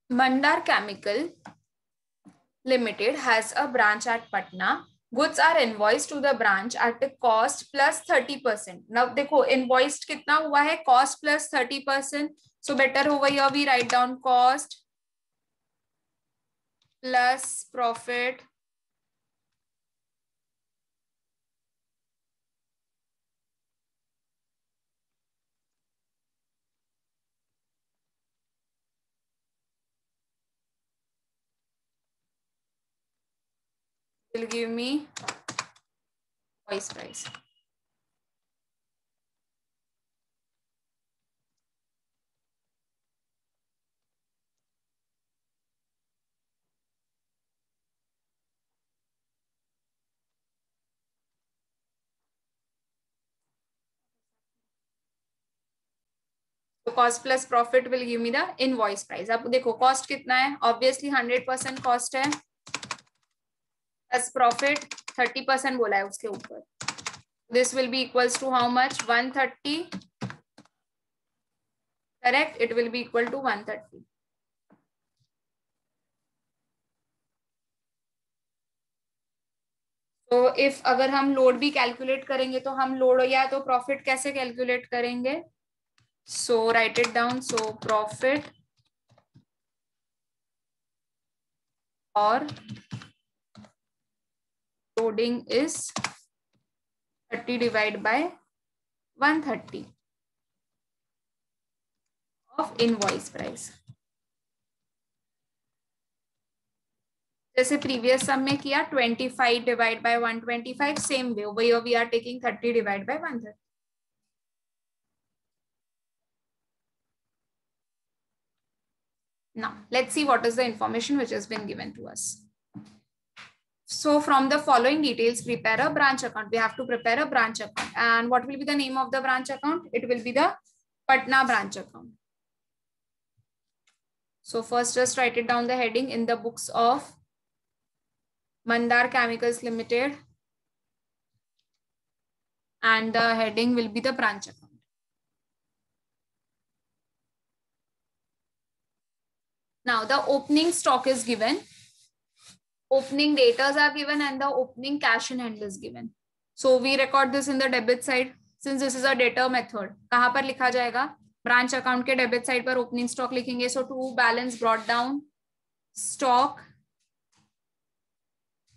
Mandar Chemical Limited has a branch at Patna. Goods are invoiced to the branch at a cost plus 30%. Now देखो invoiced कितना हुआ है, cost plus 30%. So better over here we write down cost plus profit will give me invoice price. तो cost plus profit will give me the invoice price. अब देखो cost कितना है, obviously 100% cost है, प्लस प्रॉफिट 30% बोला है उसके ऊपर. This will be equals to how much, 130. Correct, it will be equal to 130. तो इफ अगर हम लोड भी कैलकुलेट करेंगे तो हम लोड या तो प्रॉफिट कैसे कैलकुलेट करेंगे. So write it down. So profit और loading is 30 divided by 130 of invoice price. जैसे प्रीवियस सम में किया 25 divide by 125, same way over here we are taking 30 divided by 130. Now let's see what is the information which has been given to us. So from the following details, prepare a branch account. We have to prepare a branch account. And what will be the name of the branch account? It will be the Patna branch account. So first just write it down the heading in the books of Mandar Chemicals Limited. And the heading will be the branch account. Now the opening stock is given. Opening datas are given and the opening cash in hand is given. So we record this in the debit side. Since this is a debtor method, कहाँ पर लिखा जाएगा, branch account के debit side पर opening stock लिखेंगे. So to balance brought down stock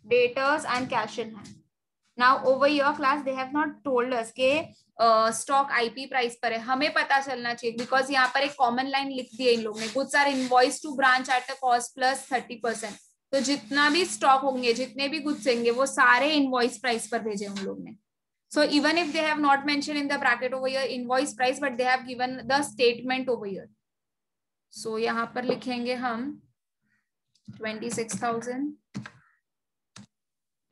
debtors and cash in hand. Now over your class they have not told us के stock IP price पर है. हमें पता चलना चाहिए बिकॉज यहाँ पर एक कॉमन लाइन लिख दी है इन लोग ने. Goods are invoice to branch at a cost plus 30%. तो जितना भी स्टॉक होंगे, जितने भी गुड्स होंगे, वो सारे इनवॉइस प्राइस पर भेजे उन लोग ने. So even if they have not mentioned in the bracket over here invoice price, but they have given the statement over here. So यहाँ पर लिखेंगे हम 26,000.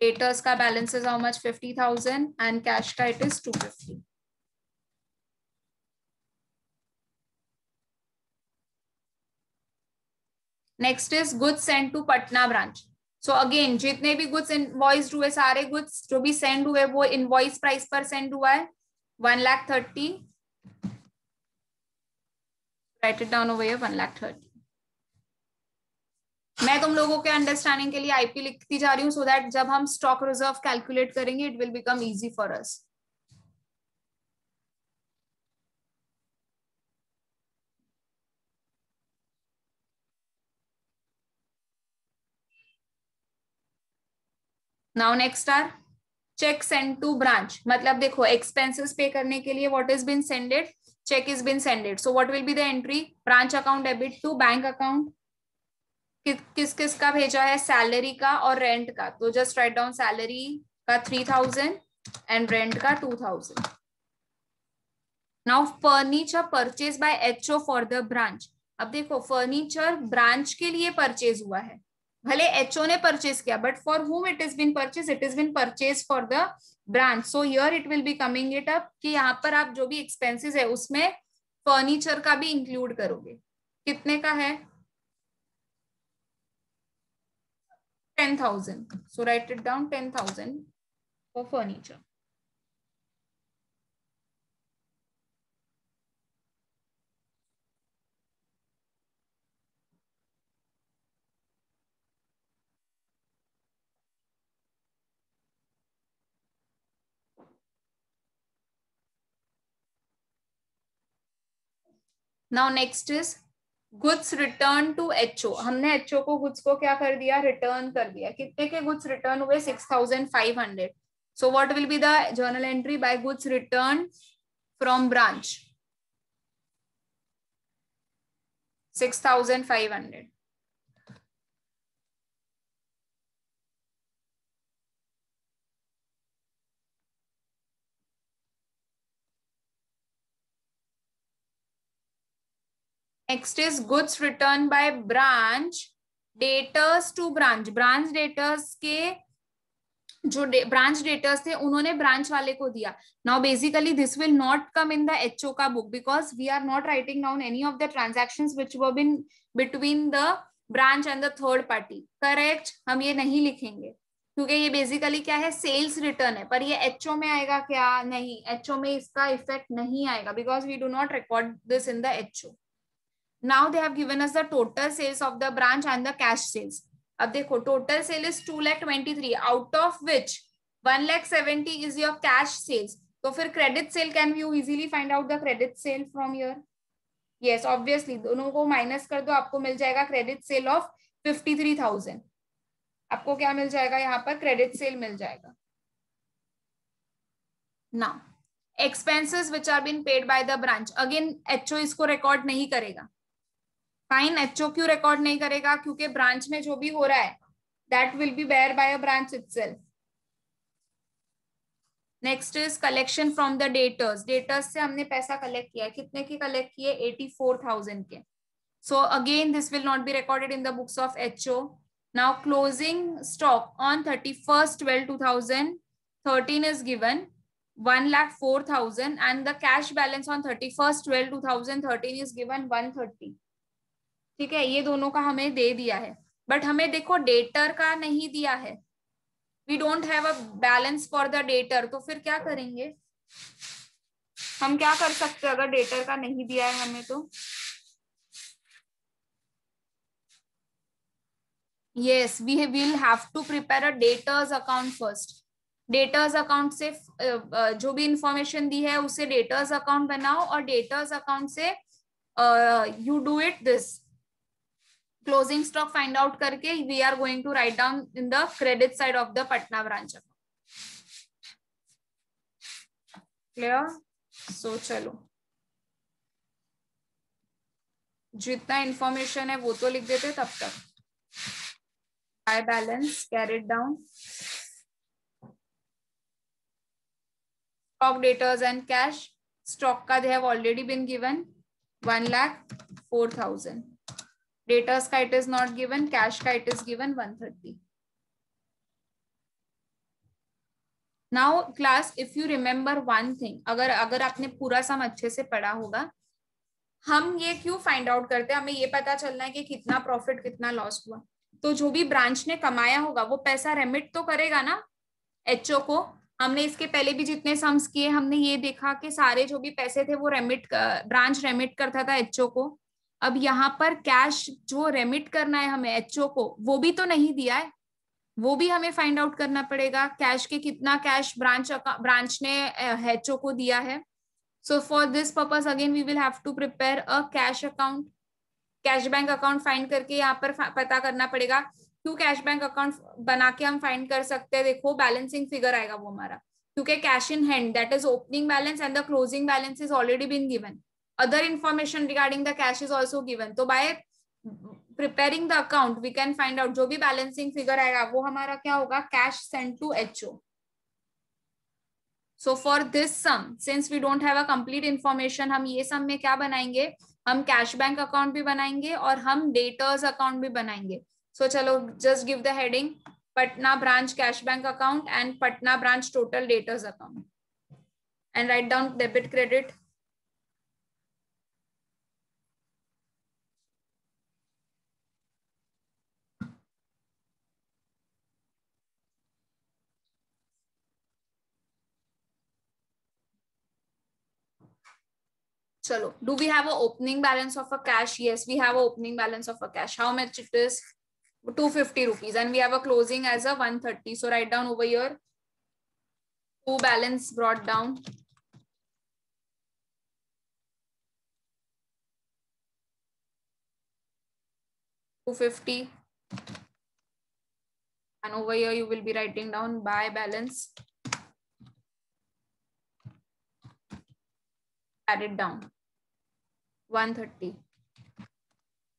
Debtors का balance is how much, 50,000, and cash का it is 250. Next is goods sent to Patna branch. So again जितने भी goods invoiced हुए, सारे goods जो भी send हुए वो invoice price पर send हुआ है 1,30,000. Write it down over here 1,30,000. मैं तुम लोगों के अंडरस्टैंडिंग के लिए आईपी लिखती जा रही हूँ सो दैट जब हम स्टॉक रिजर्व कैलकुलेट करेंगे it will become easy for us. Now next are check send to branch. मतलब देखो एक्सपेंसेस पे करने के लिए what is been sended, check is been sended. So what will be the entry, branch account debit to bank account. किस किस का भेजा है, सैलरी का और रेंट का. तो जस्ट राइट डाउन सैलरी का 3,000 एंड रेंट का 2,000. Now furniture purchase by HO for the branch. अब देखो फर्नीचर ब्रांच के लिए परचेज हुआ है, भले एचओ ने परचेज किया, but for whom it is been purchase, it is been purchase for the branch. So here it will be coming it up कि यहाँ पर आप जो भी एक्सपेंसेस है उसमें फर्नीचर का भी इंक्लूड करोगे. कितने का है, 10,000. So write it down 10,000 for furniture. Now next is goods return to HO. हमने एचओ को गुड्स को क्या कर दिया, रिटर्न कर दिया. कितने के गुड्स रिटर्न हुए, 6500. So what will be the journal entry by goods return from branch, 6500. Next is goods return by branch debtors to branch. Branch debtors के जो ब्रांच डेटर्स थे उन्होंने ब्रांच वाले को दिया. Now basically this will not come in the HO का book because we are not writing down any of the transactions which were been between the branch and the third party. Correct, हम ये नहीं लिखेंगे क्योंकि ये basically क्या है, sales return है. पर ये एचओ में आएगा क्या, नहीं, एचओ में इसका इफेक्ट नहीं आएगा because we do not record this in the HO. Now they have given us the total sales of the branch and the cash sales. अब देखो total sale is 2,23,000 out of which 1,70,000 is your cash sales. तो फिर credit sale, can you easily find out the credit sale from your? Yes, obviously दोनों को minus कर दो, आपको मिल जाएगा क्रेडिट सेल ऑफ 53,000. आपको क्या मिल जाएगा यहाँ पर, क्रेडिट सेल मिल जाएगा. Now expenses which are been paid by the branch, again HO इसको रिकॉर्ड नहीं करेगा. फाइन, एचओ क्यों रिकॉर्ड नहीं करेगा, क्योंकि ब्रांच में जो भी हो रहा है that will be bear by a branch itself. Next is collection from the debtors. Debtors से हमने पैसा कलेक्ट किया, कितने की कलेक्ट किए, 84,000 के. So again this will not be recorded in the books of HO. Now closing stock on 31st12/2013 is given 1,04,000 and the cash balance on 31st12/2013 is given 130. ठीक है, ये दोनों का हमें दे दिया है, बट हमें देखो डेटर का नहीं दिया है. We don't have a balance for the debtor. तो फिर क्या करेंगे, हम क्या कर सकते हैं अगर डेटर का नहीं दिया है हमें? तो yes, we will have to prepare a debtors account first. Debtors account से जो भी इंफॉर्मेशन दी है उसे डेटर्स अकाउंट बनाओ और डेटर्स अकाउंट से you do it this closing stock find out करके we are going to write down in the credit side of the Patna branch account. Clear? So चलो, जितना इंफॉर्मेशन है वो तो लिख देते तब तक. By balance carried down, stock debtors and cash. Stock का they have already been given 1,04,000. Debtors का it is not given, cash का it is given 130. Now class, if you remember one thing, अगर आपने पूरा सम अच्छे से पढ़ा होगा, हम ये क्यों फाइंड आउट करते हैं, हमें ये पता चलना है कि कितना प्रॉफिट कितना लॉस हुआ. तो जो भी ब्रांच ने कमाया होगा वो पैसा रेमिट तो करेगा ना एचओ को. हमने इसके पहले भी जितने सम्स किए हमने ये देखा कि सारे जो भी पैसे थे वो ब्रांच रेमिट करता था एचओ को. अब यहाँ पर कैश जो रेमिट करना है हमें एचओ को वो भी तो नहीं दिया है, वो भी हमें फाइंड आउट करना पड़ेगा. कैश के कितना कैश ब्रांच ने एचओ को दिया है. So for this purpose again we will have to prepare a cash account. Cash bank account find करके यहाँ पर पता करना पड़ेगा. क्यों कैश बैंक अकाउंट बना के हम फाइंड कर सकते हैं, देखो बैलेंसिंग फिगर आएगा वो हमारा, क्योंकि cash in hand that is opening balance and the closing balance is already been given. Other information regarding the cash is also given. तो by preparing the account we can find out जो भी balancing figure आएगा वो हमारा क्या होगा, cash send to HO. So for this sum since we don't have a complete information, हम ये सम में क्या बनाएंगे, हम कैश बैंक अकाउंट भी बनाएंगे और हम डेटर्स अकाउंट भी बनाएंगे. सो चलो just give the heading Patna branch cash bank account and Patna branch total debtors account and write down debit credit. Chalo, do we have a opening balance of a cash? Yes, we have a opening balance of a cash. How much it is? 250 rupees, and we have a closing as a 130. So write down over here, two balance brought down. 250. And over here you will be writing down buy balance. Add it down. 130.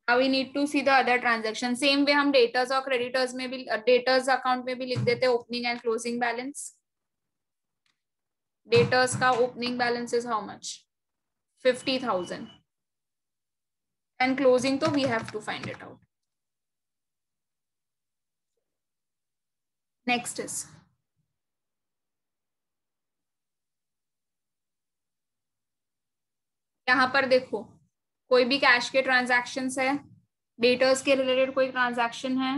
Now we need to see the other transaction. Same way हम debtors और creditors में भी debtors account में भी लिख देते हैं opening and closing balance. Debtors का opening balance is how much? 50,000. And closing तो we have to find it out. Next is यहाँ पर देखो कोई भी कैश के ट्रांजैक्शंस है, डेटर्स के रिलेटेड कोई ट्रांजैक्शन है?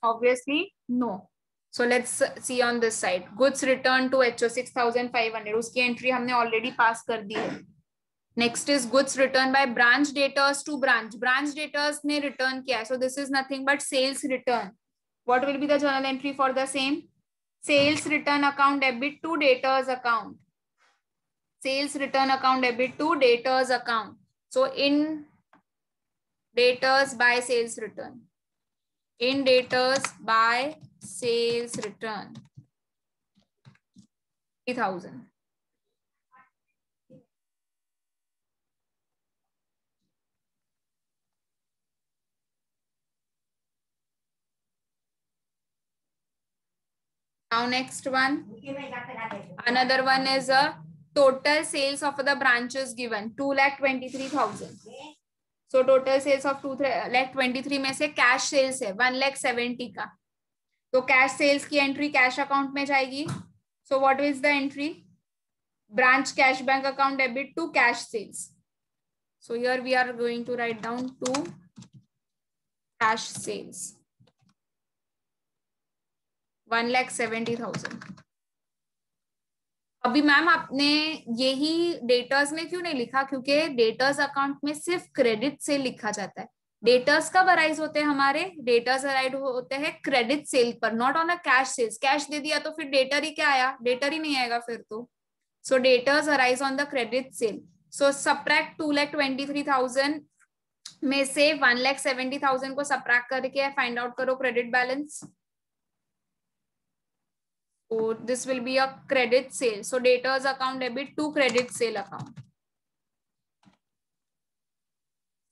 Obviously no. So let's see on this side. Goods returned to HO 6,500. उसकी एंट्री हमने ऑलरेडी पास कर दी है. Next is goods returned by branch debtors to branch. Branch debtors ने return किया. So this is nothing but sales return. What will be the journal entry for the same? Sales return account debit to debtors account. Sales return account debit to debtors account. So in debtors by sales return. In debtors by sales return. 3,000. Now next one. Another one is a total sales of the branches given 2,23,000. So total sales of 2,23 में से cash sales है 1,70,000 का. तो cash sales की entry cash account में जाएगी. So what is the entry? Branch cash bank account debit to cash sales. So here we are going to write down to cash sales 1,70,000. अभी ma'am आपने यही debtors में क्यों नहीं लिखा? क्योंकि डेटर्स अकाउंट में सिर्फ क्रेडिट सेल लिखा जाता है. डेटर्स कब अराइज होते हैं हमारे? डेटर्स अराइज होते हैं क्रेडिट सेल पर, not on a cash sales. Cash दे दिया तो फिर डेटर ही क्या आया? डेटर ही नहीं आएगा फिर तो. So debtors arise on the credit sale. So subtract 2,23,000 में से 1,70,000 को सब्ट्रैक्ट करके फाइंड आउट करो credit balance. So this will be a credit sale. So debtors account debit to credit sale account.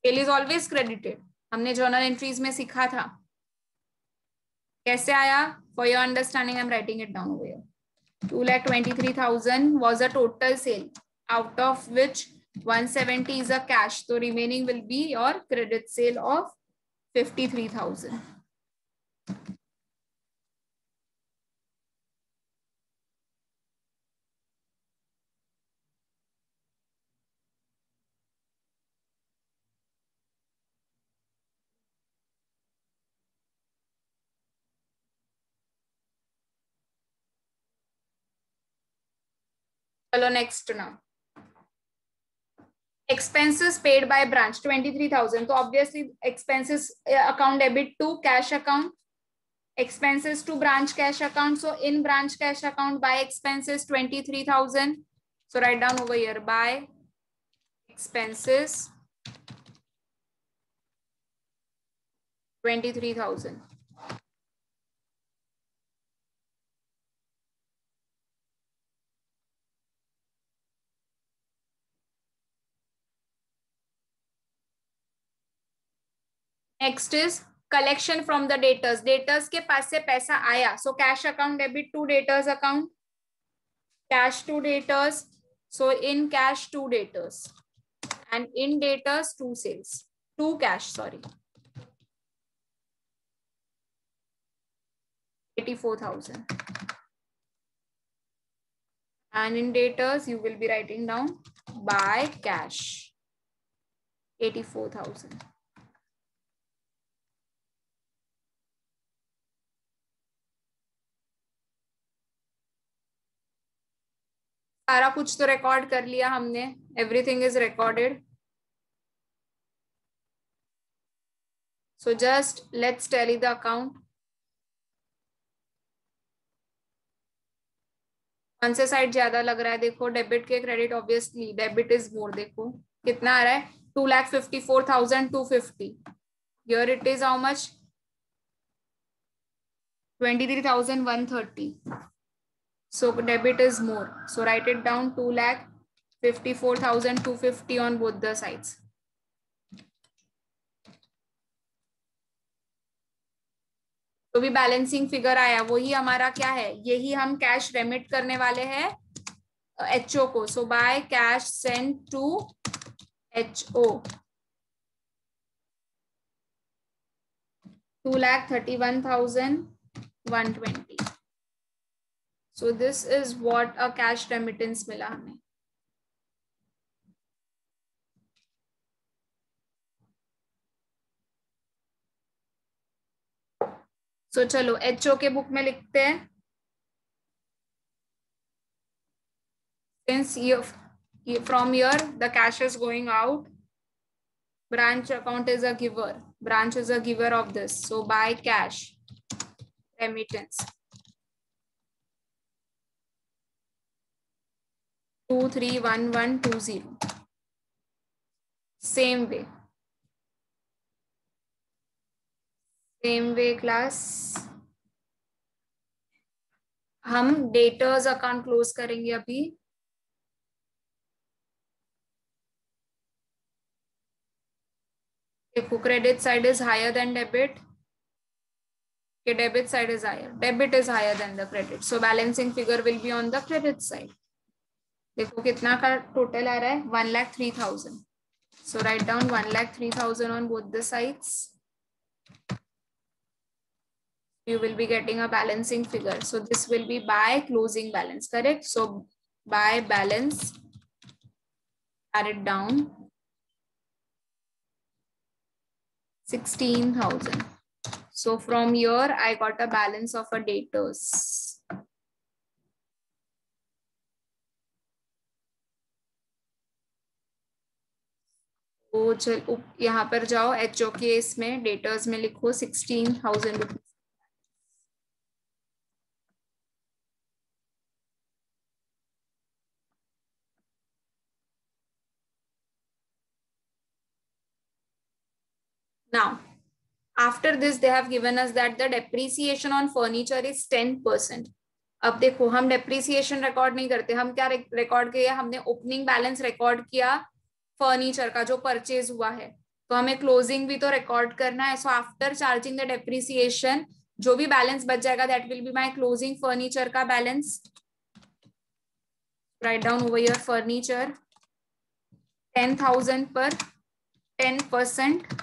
Sale is always credited. हमने journal entries में सीखा था. कैसे आया? For your understanding, I'm writing it down over here. 2,23,000 was a total sale, out of which 170 is a cash. So remaining will be your credit sale of 53,000. चलो next now. Expenses paid by branch 23,000. So obviously expenses account debit to cash account. Expenses to branch cash account. So in branch cash account by expenses 23,000. So write down over here by expenses 23,000. Next is collection from the debtors. Debtors के पास से पैसा आया. So cash account debit to debtors account. Cash to debtors. So in cash to debtors. And in debtors to sales. To cash, sorry. 84,000. And in debtors, you will be writing down by cash 84,000. सारा कुछ तो record कर लिया हमने. Everything is recorded. So just let's tally the account. कौन से side ज्यादा लग रहा है? देखो डेबिट के credit, obviously debit is more. देखो कितना आ रहा है, 2,54,250। Here it is how much? 23,130. So debit is more. So write it down, 2,54,250 on both the sides. तो भी बैलेंसिंग फिगर आया, वही हमारा क्या है, यही हम कैश रेमिट करने वाले हैं एचओ को. So by cash send to HO 2,31,120. So this is what a cash remittance मिला हमें. सो चलो एचओ के बुक में लिखते हैं. Since from here the cash is going out, branch account is a giver, branch is a giver of this, so by cash remittance 231120. same way class हम debtors account close करेंगे अभी. देखो credit side is higher than debit, के debit side is higher, debit is higher than the credit, so balancing figure will be on the credit side. देखो कितना का total आ रहा है, 1,03,000. So write down 1,03,000 on both the sides. You will be getting a balancing figure. So this will be by closing balance, correct? So by balance, add it down, 16,000. So from here, I got a balance of a debtors. तो चलो यहाँ पर जाओ, HO के इसमें debtors में लिखो 16,000 rupees. Now, after this, they have given us that the depreciation on furniture is 10%. अब देखो हम डेप्रिसिएशन रिकॉर्ड नहीं करते, हम क्या रिकॉर्ड किया, हमने ओपनिंग बैलेंस रिकॉर्ड किया फर्नीचर का जो परचेज हुआ है, तो हमें क्लोजिंग भी तो रिकॉर्ड करना है. So after charging the depreciation जो भी बैलेंस बच जाएगा that will be my closing furniture का balance. Write down over here furniture 10,000 पर 10%.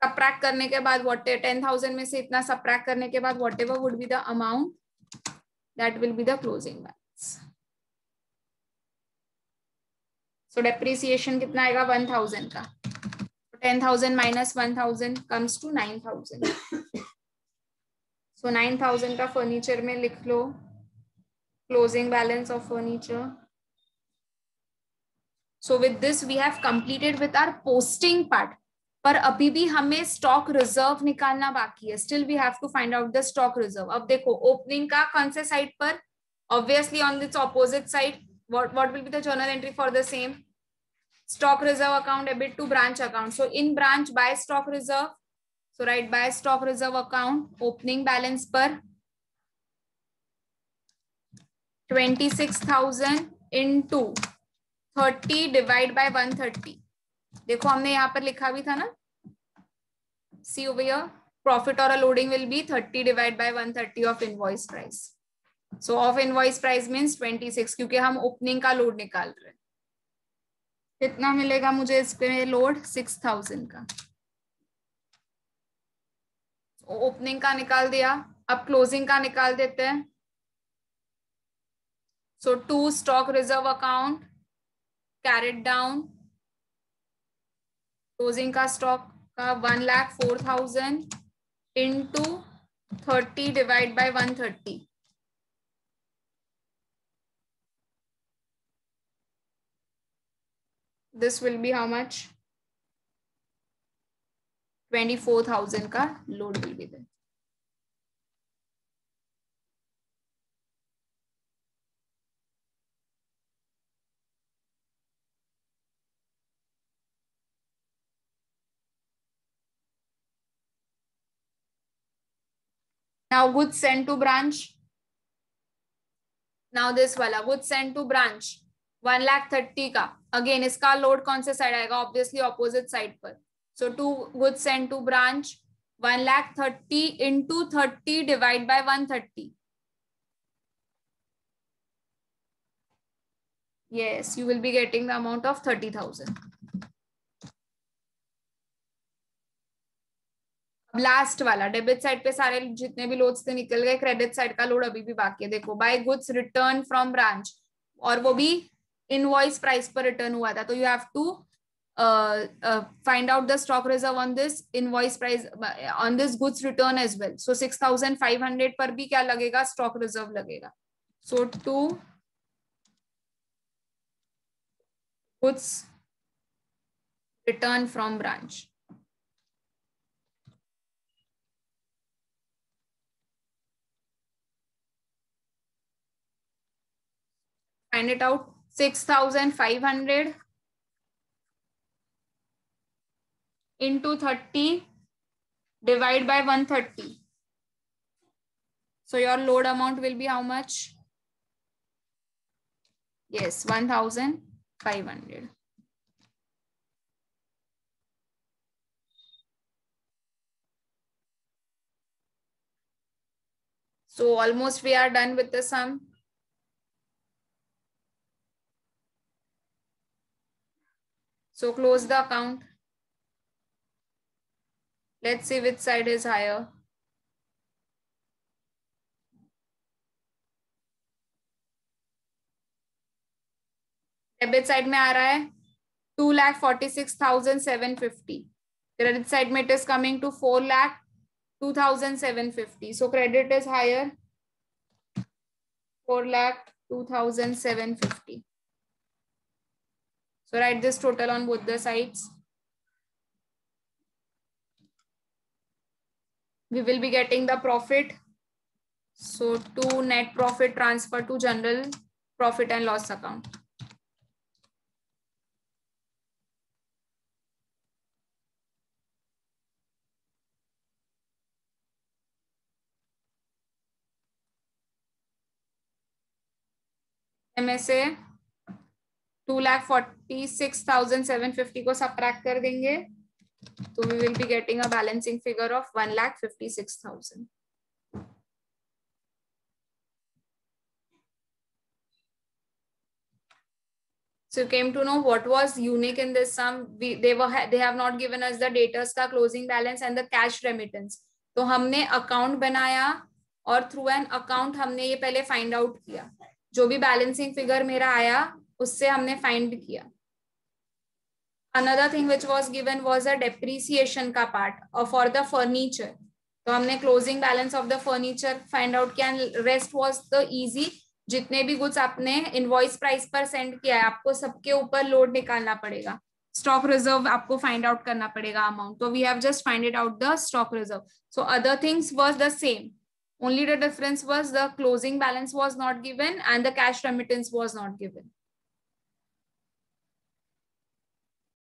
सब्ट्रैक्ट करने के बाद व्हाट 10,000 में से इतना सब्ट्रैक्ट करने के बाद what ever would be the amount that will be the closing balance. So depreciation कितना आएगा 1,000 का, 10,000 minus 1,000 comes to 9,000. So 9,000 का फर्नीचर में लिख लो closing balance of furniture. So with this we have completed with our posting part. पर अभी भी हमें स्टॉक रिजर्व निकालना बाकी है. Still we have to find out the stock reserve. अब देखो ओपनिंग का कौन से साइड पर, obviously on this opposite side. What will be the journal entry for the same? Stock reserve account debit to branch account. So in branch by stock reserve. So right by stock reserve account opening balance पर 26,000 into 30 divide by 130. देखो हमने यहाँ पर लिखा भी था ना, सी over here profit और loading will be 30 divide by 130 of invoice price. So of invoice price means 26, क्योंकि हम ओपनिंग का लोड निकाल रहे हैं. कितना मिलेगा मुझे इस पे लोड? 6,000 का. ओपनिंग का निकाल दिया, अब क्लोजिंग का निकाल देते हैं. So to stock reserve account carried down. Closing का स्टॉक का 1,04,000 into 30 divide by 130. This will be how much? 24,000 का load will be there. Now goods sent to branch. Now this वाला goods sent to branch 1,30,000 का. Again इसका load कौन से side आएगा? Obviously opposite side पर. So to goods sent to branch 1,30,000 into 30 divide by 130. Yes, you will be getting the amount of 30,000. Last वाला debit side पे सारे जितने भी लोड्स थे निकल गए. क्रेडिट साइड का लोड अभी भी बाकी है. देखो by goods return from branch, और वो भी इनवॉइस प्राइस पर रिटर्न हुआ था. तो you have to find out the stock reserve on this invoice price on this goods return as well. So 6,500 पर भी क्या लगेगा? stock reserve लगेगा. So to goods return from branch. Find it out. 6,500 into 30 divide by 130. So your load amount will be how much? Yes, 1,500. So almost we are done with the sum. So close the account. Let's see which side is higher. Debit side में आ रहा है 2,46,750. Credit side में it is coming to 4,02,750. So credit is higher, 4,02,750. So write this total on both the sides. We will be getting the profit. So to net profit transfer to general profit and loss account. में से 2,46,750 को subtract कर देंगे तो we will be getting a balancing figure of 1,56,000. So you came to know what was unique in this sum. They have not given us the debtors का closing balance and the cash remittance. तो हमने account बनाया और through an account हमने ये पहले find out किया. जो भी balancing figure मेरा आया उससे हमने find किया. Another thing which was given was a depreciation का part for the furniture. तो हमने closing balance of the furniture find out किया. Rest was the easy. जितने भी गुड्स आपने इनवॉइस प्राइस पर सेंड किया है आपको सबके ऊपर लोड निकालना पड़ेगा. स्टॉक रिजर्व आपको फाइंड आउट करना पड़ेगा अमाउंट. तो we have just find it out the stock reserve. So other things was the same, only the difference was the closing balance was not given and the cash remittance was not given.